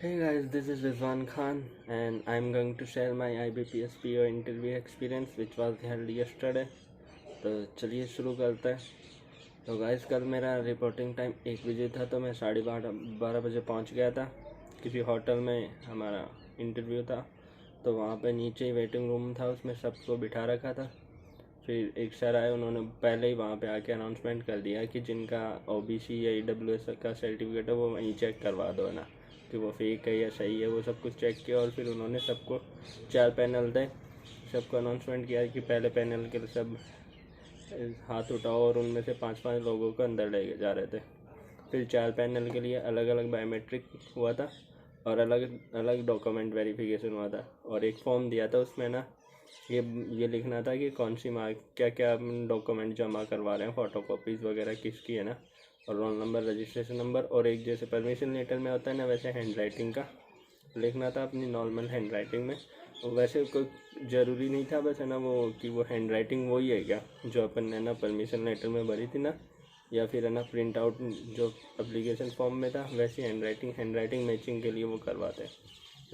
Hey guys, this is Rizwan Khan and I'm going to share my IBPS PO interview experience which was held yesterday. तो चलिए शुरू करते हैं। तो guys कल मेरा रिपोर्टिंग टाइम 1 बजे था, तो मैं 12:30 बजे पहुंच गया था। किसी होटल में हमारा इंटरव्यू था, तो वहाँ पे नीचे ही वेटिंग रूम था, उसमें सबको बिठा रखा था। फिर एक सर आए, उन्होंने पहले ही वहाँ पे आके अनाउंसमेंट कर दिया कि जिनका OBC या EWS का सर्टिफिकेट है वो वहीं चेक करवा दो, है ना, कि वो फेक है या सही है। वो सब कुछ चेक किया और फिर उन्होंने सबको 4 पैनल थे, सबको अनाउंसमेंट किया कि पहले पैनल के सब हाथ उठाओ, और उनमें से 5-5 लोगों को अंदर ले जा रहे थे। फिर 4 पैनल के लिए अलग अलग बायोमेट्रिक हुआ था और अलग अलग डॉक्यूमेंट वेरिफिकेशन हुआ था, और एक फॉर्म दिया था, उसमें ना ये लिखना था कि कौन सी मार्क क्या क्या डॉक्यूमेंट जमा करवा रहे हैं, फ़ोटो कॉपीज़ वगैरह किसकी, है ना, और रोल नंबर, रजिस्ट्रेशन नंबर, और एक जैसे परमिशन लेटर में होता है ना वैसे हैंड राइटिंग का लिखना था, अपनी नॉर्मल हैंड राइटिंग में। वैसे कोई ज़रूरी नहीं था, बस है ना वो कि वो हैंड राइटिंग वही है क्या जो अपन ने ना परमिशन लेटर में भरी थी ना, या फिर है ना प्रिंट आउट जो एप्लीकेशन फॉर्म में था, वैसी हैंड राइटिंग मैचिंग के लिए वो करवाते हैं।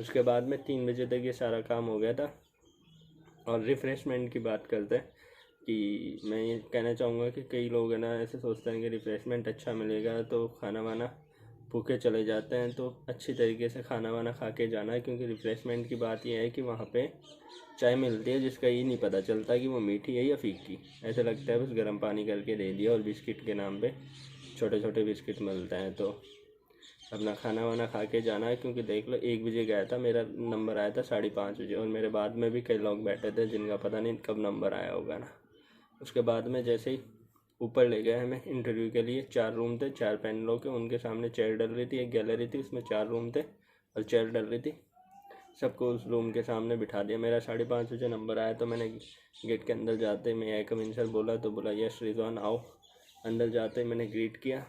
उसके बाद में 3 बजे तक ये सारा काम हो गया था। और रिफ़्रेशमेंट की बात करते हैं कि मैं ये कहना चाहूँगा कि कई लोग है ना ऐसे सोचते हैं कि रिफ़्रेशमेंट अच्छा मिलेगा तो खाना वाना भूखे चले जाते हैं, तो अच्छी तरीके से खाना वाना खा के जाना है, क्योंकि रिफ़्रेशमेंट की बात यह है कि वहाँ पे चाय मिलती है जिसका ये नहीं पता चलता कि वो मीठी है या फीकी। ऐसा लगता है बस गर्म पानी करके दे दिया, और बिस्किट के नाम पे छोटे छोटे बिस्किट मिलते हैं। तो अपना खाना वाना खा के जाना है, क्योंकि देख लो 1 बजे गया था, मेरा नंबर आया था 5:30 बजे, और मेरे बाद में भी कई लोग बैठे थे जिनका पता नहीं कब नंबर आया होगा ना। उसके बाद में जैसे ही ऊपर ले गए हमें इंटरव्यू के लिए, 4 रूम थे, 4 पैनलों के, उनके सामने चेयर डल रही थी, एक गैलरी थी, उसमें 4 रूम थे और चेयर डल रही थी। सबको उस रूम के सामने बिठा दिया। मेरा 5:30 बजे नंबर आया, तो मैंने गेट के अंदर जाते मैं आई कम इन सर बोला, तो बोला यस रिजवान आओ। अंदर जाते ही मैंने ग्रीट किया।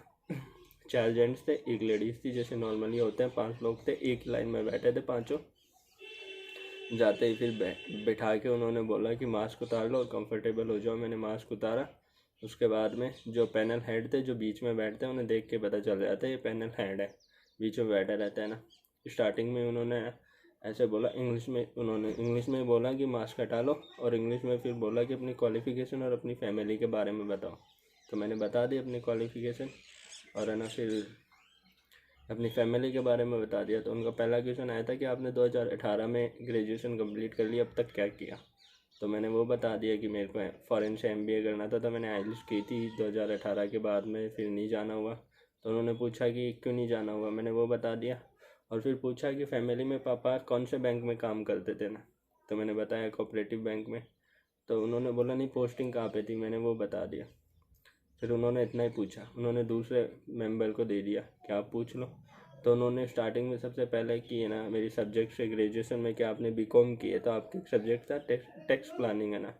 4 जेंट्स थे, एक लेडीज़ थी, जैसे नॉर्मली होते हैं, 5 लोग थे, एक लाइन में बैठे थे पाँचों। जाते ही फिर बैठा के उन्होंने बोला कि मास्क उतार लो और कंफर्टेबल हो जाओ। मैंने मास्क उतारा। उसके बाद में जो पैनल हेड थे, जो बीच में बैठते हैं, उन्हें देख के पता चल जाता है ये पैनल हेड है, बीच में बैठा रहता है ना। स्टार्टिंग में उन्होंने ऐसे बोला इंग्लिश में, उन्होंने इंग्लिश में बोला कि मास्क हटा लो, और इंग्लिश में फिर बोला कि अपनी क्वालिफ़िकेशन और अपनी फैमिली के बारे में बताओ। तो मैंने बता दी अपनी क्वालिफ़िकेशन, और है ना फिर अपनी फैमिली के बारे में बता दिया। तो उनका पहला क्वेश्चन आया था कि आपने 2018 में ग्रेजुएशन कंप्लीट कर लिया, अब तक क्या किया। तो मैंने वो बता दिया कि मेरे को फ़ॉरेन से MBA करना था, तो मैंने आइल्स की थी 2018 के बाद में, फिर नहीं जाना हुआ। तो उन्होंने पूछा कि क्यों नहीं जाना हुआ, मैंने वो बता दिया। और फिर पूछा कि फैमिली में पापा कौन से बैंक में काम करते थे ना, तो मैंने बताया कोऑपरेटिव बैंक में। तो उन्होंने बोला नहीं पोस्टिंग कहाँ पे थी, मैंने वो बता दिया। फिर उन्होंने इतना ही पूछा, उन्होंने दूसरे मेंबर को दे दिया कि आप पूछ लो। तो उन्होंने स्टार्टिंग में सबसे पहले कि है ना मेरी सब्जेक्ट से ग्रेजुएशन में क्या आपने BCom की है, तो आपका सब्जेक्ट था टैक्स प्लानिंग, है ना,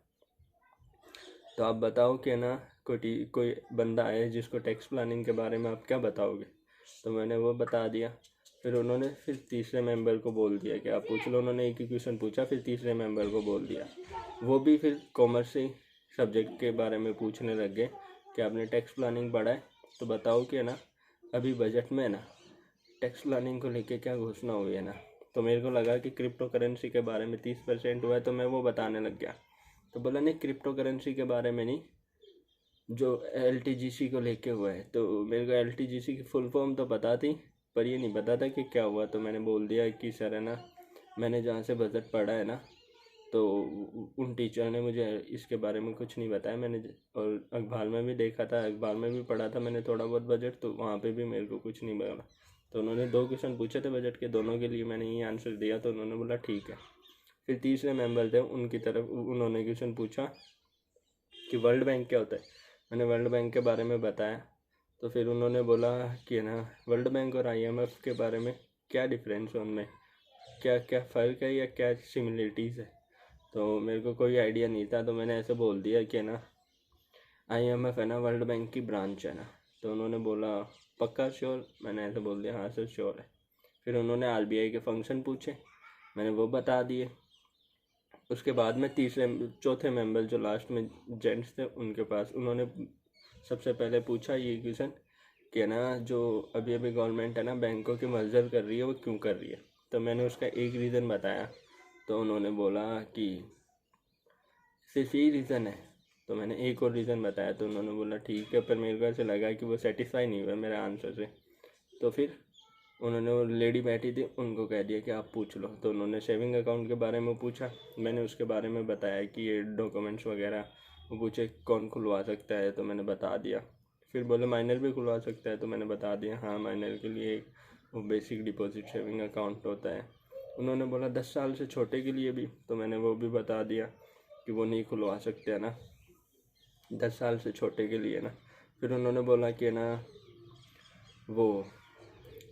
तो आप बताओ कि है ना कोई बंदा है जिसको टैक्स प्लानिंग के बारे में आप क्या बताओगे। तो मैंने वो बता दिया। फिर उन्होंने फिर तीसरे मेंबर को बोल दिया कि आप पूछ लो। उन्होंने एक ही क्वेश्चन पूछा, फिर तीसरे मेंबर को बोल दिया। वो भी फिर कॉमर्स से सब्जेक्ट के बारे में पूछने लग गए कि आपने टैक्स प्लानिंग पढ़ा है, तो बताओ कि है ना अभी बजट में है ना टैक्स प्लानिंग को लेके क्या घोषणा हुई है ना। तो मेरे को लगा कि क्रिप्टो करेंसी के बारे में 30% हुआ है, तो मैं वो बताने लग गया। तो बोला नहीं क्रिप्टो करेंसी के बारे में नहीं, जो LTGC को लेके हुआ है। तो मेरे को LTGC की फुल फॉर्म तो पता थी, पर ये नहीं पता था कि क्या हुआ। तो मैंने बोल दिया कि सर है ना मैंने जहाँ से बजट पढ़ा है ना, तो उन टीचर ने मुझे इसके बारे में कुछ नहीं बताया। मैंने और अखबार में भी देखा था, अखबार में भी पढ़ा था मैंने थोड़ा बहुत बजट, तो वहाँ पे भी मेरे को कुछ नहीं बोला। तो उन्होंने 2 क्वेश्चन पूछे थे बजट के, दोनों के लिए मैंने ये आंसर दिया, तो उन्होंने बोला ठीक है। फिर तीसरे मेंबर थे, उनकी तरफ उन्होंने क्वेश्चन पूछा कि वर्ल्ड बैंक क्या होता है। मैंने वर्ल्ड बैंक के बारे में बताया। तो फिर उन्होंने बोला कि ना वर्ल्ड बैंक और IMF के बारे में क्या डिफरेंस है, उनमें क्या क्या फ़र्क है या क्या सिमिलरिटीज़ है। तो मेरे को कोई आइडिया नहीं था, तो मैंने ऐसे बोल दिया कि ना IMF है ना वर्ल्ड बैंक की ब्रांच है ना। तो उन्होंने बोला पक्का श्योर, मैंने ऐसे बोल दिया हाँ सर श्योर है। फिर उन्होंने RBI के फंक्शन पूछे, मैंने वो बता दिए। उसके बाद में चौथे मेंबर जो लास्ट में जेंट्स थे, उनके पास उन्होंने सबसे पहले पूछा ये क्वेश्चन कि है ना जो अभी अभी गवर्नमेंट है ना बैंकों की मर्जर कर रही है वो क्यों कर रही है। तो मैंने उसका एक रीज़न बताया, तो उन्होंने बोला कि सिर्फ यही रीज़न है। तो मैंने एक और रीज़न बताया, तो उन्होंने बोला ठीक है, पर मेरे को ऐसे लगा कि वो सेटिस्फाई नहीं हुआ मेरे आंसर से। तो फिर उन्होंने, वो लेडी बैठी थी, उनको कह दिया कि आप पूछ लो। तो उन्होंने सेविंग अकाउंट के बारे में पूछा, मैंने उसके बारे में बताया कि ये डॉक्यूमेंट्स वगैरह, वो पूछे कौन खुलवा सकता है, तो मैंने बता दिया। फिर बोले माइनर भी खुलवा सकता है, तो मैंने बता दिया हाँ माइनर के लिए एक वो बेसिक डिपॉजिट सेविंग अकाउंट होता है। उन्होंने बोला 10 साल से छोटे के लिए भी, तो मैंने वो भी बता दिया कि वो नहीं खुलवा सकते है ना 10 साल से छोटे के लिए ना। फिर उन्होंने बोला कि ना वो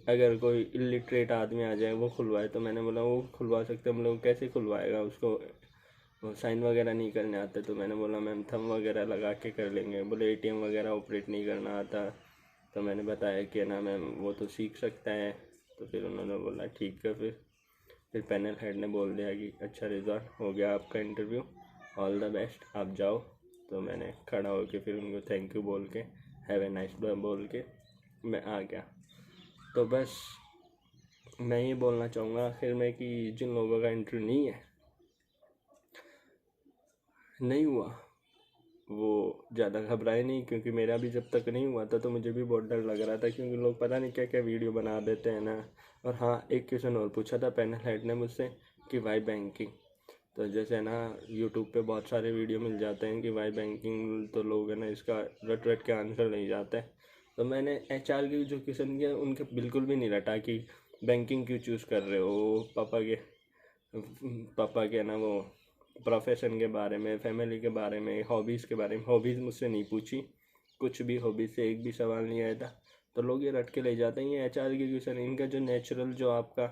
अगर कोई इलिटरेट आदमी आ जाए वो खुलवाए, तो मैंने बोला वो खुलवा सकते, हम लोग कैसे खुलवाएगा, उसको वो साइन वगैरह नहीं करने आते। तो मैंने बोला मैम थंब वगैरह लगा के कर लेंगे। बोले एटीएम वगैरह ऑपरेट नहीं करना आता। तो मैंने बताया कि ना मैम वो तो सीख सकता है। तो फिर उन्होंने बोला ठीक है। फिर पैनल हेड ने बोल दिया कि अच्छा रिजल्ट हो गया आपका इंटरव्यू, ऑल द बेस्ट, आप जाओ। तो मैंने खड़ा होकर फिर उनको थैंक यू बोल के, हैव ए नाइस डे बोल के मैं आ गया। तो बस मैं ये बोलना चाहूँगा आखिर में कि जिन लोगों का इंटरव्यू नहीं हुआ वो ज़्यादा घबराए नहीं, क्योंकि मेरा भी जब तक नहीं हुआ था तो मुझे भी बहुत डर लग रहा था, क्योंकि लोग पता नहीं क्या क्या वीडियो बना देते हैं ना। और हाँ, एक क्वेश्चन और पूछा था पैनल हेड ने मुझसे कि वाई बैंकिंग। तो जैसे ना यूट्यूब पे बहुत सारे वीडियो मिल जाते हैं कि वाई बैंकिंग, तो लोग है ना इसका रट रट के आंसर नहीं जाते हैं। तो मैंने एचआर के जो क्वेश्चन किया उनके बिल्कुल भी नहीं रटा कि बैंकिंग क्यों चूज़ कर रहे हो, पापा के ना वो प्रोफेशन के बारे में, फैमिली के बारे में, हॉबीज़ के बारे में। हॉबीज़ मुझसे नहीं पूछी, कुछ भी हॉबीज़ से एक भी सवाल नहीं आया था। तो लोग ये रट के ले जाते हैं ये एचआर के क्वेश्चन। इनका जो नेचुरल जो आपका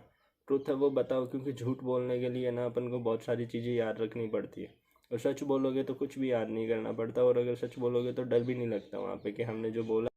ट्रुथ है वो बताओ, क्योंकि झूठ बोलने के लिए ना अपन को बहुत सारी चीज़ें याद रखनी पड़ती है, और सच बोलोगे तो कुछ भी याद नहीं करना पड़ता, और अगर सच बोलोगे तो डर भी नहीं लगता वहाँ पे कि हमने जो बोला